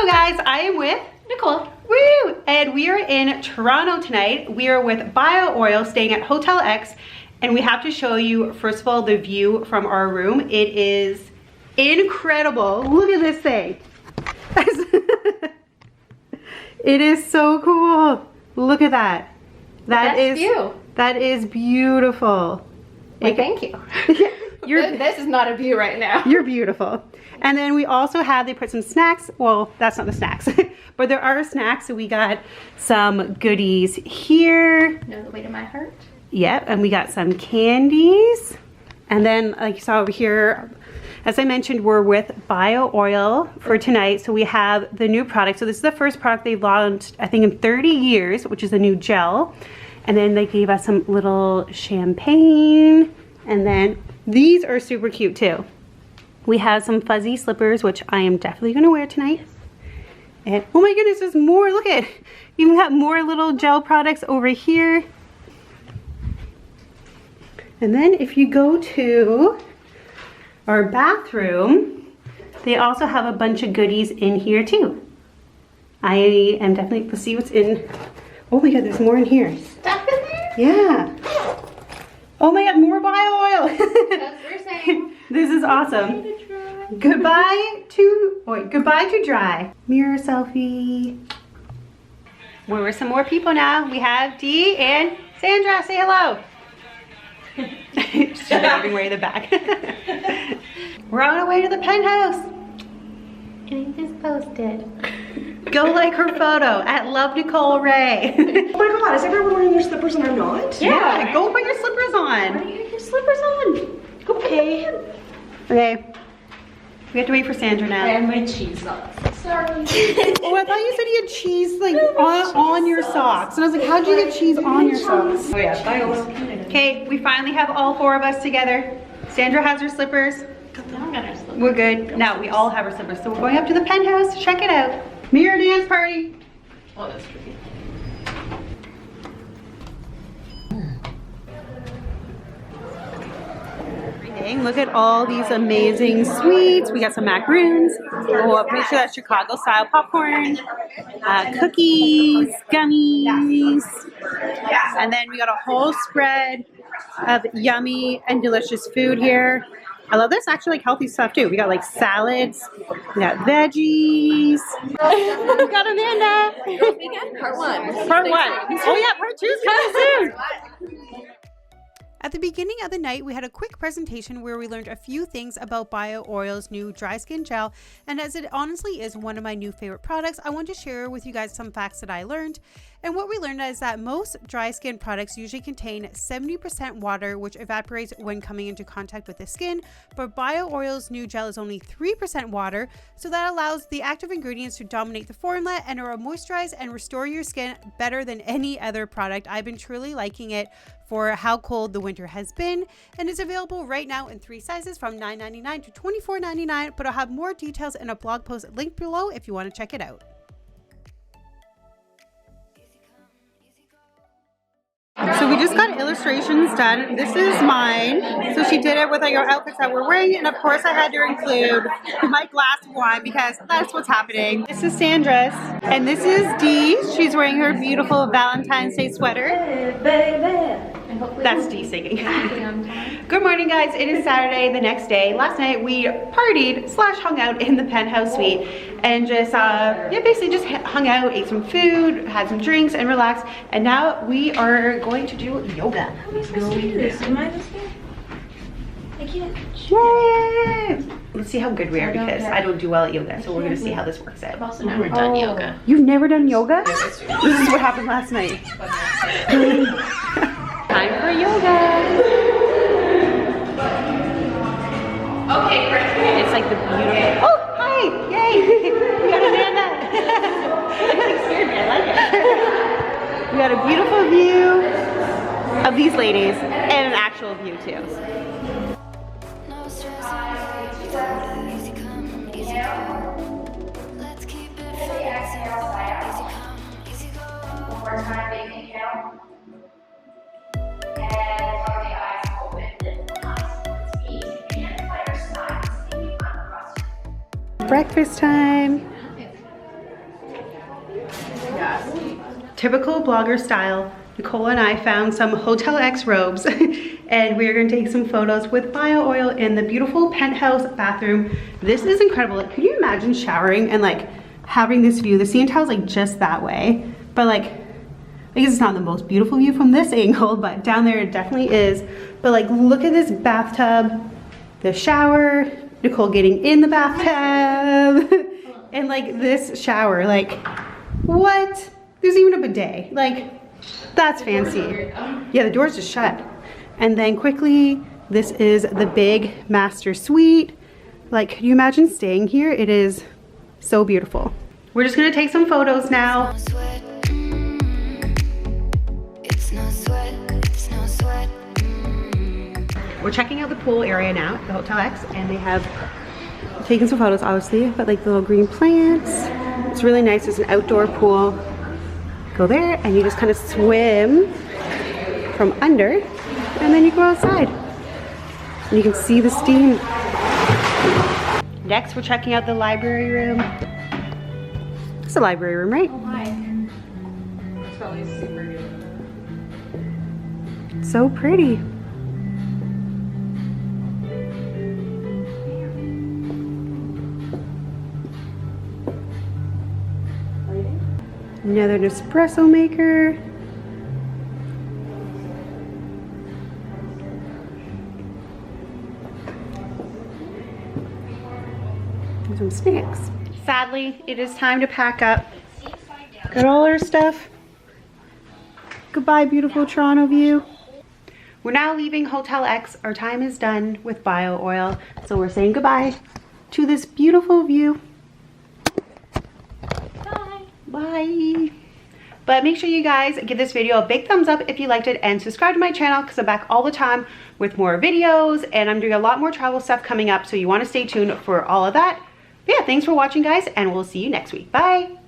Hello guys, I am with Nicole. Woo! And we are in Toronto tonight. We are with Bio Oil staying at Hotel X, and we have to show you first of all the view from our room. It is incredible. Look at this thing. It is so cool. Look at that. That is beautiful. Well, thank you. This is not a view right now. You're beautiful. And then we also have, they put some snacks. Well, that's not the snacks, but there are snacks. So we got some goodies here. Know the way to my heart. Yep, and we got some candies. And then like you saw over here, as I mentioned, we're with Bio Oil for tonight. So we have the new product. So this is the first product they've launched, I think, in 30 years, which is a new gel. And then they gave us some little champagne. And then these are super cute too. We have some fuzzy slippers, which I am definitely gonna wear tonight. And oh my goodness, there's more, look at, even got more little gel products over here. And then if you go to our bathroom, they also have a bunch of goodies in here too. I am definitely, let's see what's in. Oh my God, there's more in here. Stuff in there? Yeah. Oh my God, more bio oil. That's what we're saying. This is awesome. Goodbye to dry. Mirror selfie. We're with some more people now. We have Dee and Sandra. Say hello. She's driving way in the back. We're on our way to the penthouse. It is posted. Go like her photo at Love Nicole Ray. Oh my God, is everyone wearing their slippers and I'm not? Yeah, go put your slippers on. Why do you have your slippers on? Okay. Okay. We have to wait for Sandra now. I have my cheese socks. Sorry. Oh, I thought you said you had cheese like on your socks. And I was like, how'd you get cheese on your socks? Oh yeah, bio oil. Okay, we finally have all four of us together. Sandra has her slippers. Now I got our slippers. We're good. Now we all have our slippers. So we're going up to the penthouse to check it out. Mirror dance party. Oh, that's tricky. Look at all these amazing sweets. We got some macaroons. Oh, I'm pretty sure that's Chicago style popcorn. Cookies, gummies. And then we got a whole spread of yummy and delicious food here. I love this, actually like healthy stuff too. We got like salads, we got veggies. We got Amanda. Part one. Part one. Oh yeah, part two is coming soon. At the beginning of the night, we had a quick presentation where we learned a few things about Bio Oil's new dry skin gel, and as it honestly is one of my new favorite products, I want to share with you guys some facts that I learned. And what we learned is that most dry skin products usually contain 70% water, which evaporates when coming into contact with the skin, but Bio Oil's new gel is only 3% water, so that allows the active ingredients to dominate the formula and will moisturize and restore your skin better than any other product. I've been truly liking it for how cold the winter has been, and it's available right now in 3 sizes from $9.99 to $24.99, but I'll have more details in a blog post linked below if you want to check it out. So we just got illustrations done. This is mine. So she did it with like our outfits that we're wearing, and of course I had to include my glass of wine because that's what's happening. This is Sandra's, and this is Dee. She's wearing her beautiful Valentine's Day sweater. Hey, baby. That's Dee singing. Good morning, guys. It is Saturday, the next day. Last night we partied / hung out in the penthouse suite and just basically just hung out, ate some food, had some drinks, and relaxed. And now we are going to do yoga. How am I supposed to do this? Am I just here? I can't. Yay! Let's see how good we are because I don't do well at yoga, so we're gonna see how this works out. I've also never done yoga. You've never done yoga? This is what happened last night. Time for yoga. Okay, great. It's like the beautiful. Oh, hi! Yay! We got Amanda. It scared me. I like it. We got a beautiful view of these ladies and an actual view too. No stress, easy come, easy go. Let's keep it fun, easy come, easy go. One more time, big inhale. And from the eyes open, lift the eyes towards me. And fire side, sleep across. Breakfast time. typical blogger style, Nicole and I found some Hotel X robes and we're gonna take some photos with bio oil in the beautiful penthouse bathroom. This is incredible. Like, could you imagine showering and like having this view? The scene towel's like just that way, but like, I guess it's not the most beautiful view from this angle, but down there it definitely is. But like, look at this bathtub, the shower, Nicole getting in the bathtub, and like this shower, like, what? There's even a bidet, like, that's fancy. Yeah, the door's just shut. And then quickly, this is the big master suite. Like, could you imagine staying here? It is so beautiful. We're just gonna take some photos now. We're checking out the pool area now at the Hotel X, and they have taken some photos, obviously, but like the little green plants. It's really nice. It's an outdoor pool. Go there, and you just kind of swim from under, and then you go outside. And you can see the steam. Next, we're checking out the library room. It's a library room, right? Oh, hi. It's probably super good. So pretty. Another espresso maker. And some snacks. Sadly, it is time to pack up. Got all our stuff. Goodbye, beautiful Toronto view. We're now leaving Hotel X. Our time is done with bio oil, so we're saying goodbye to this beautiful view. Bye. But make sure you guys give this video a big thumbs up if you liked it, and subscribe to my channel because I'm back all the time with more videos, and I'm doing a lot more travel stuff coming up, so you want to stay tuned for all of that. But yeah, thanks for watching, guys, and we'll see you next week. Bye.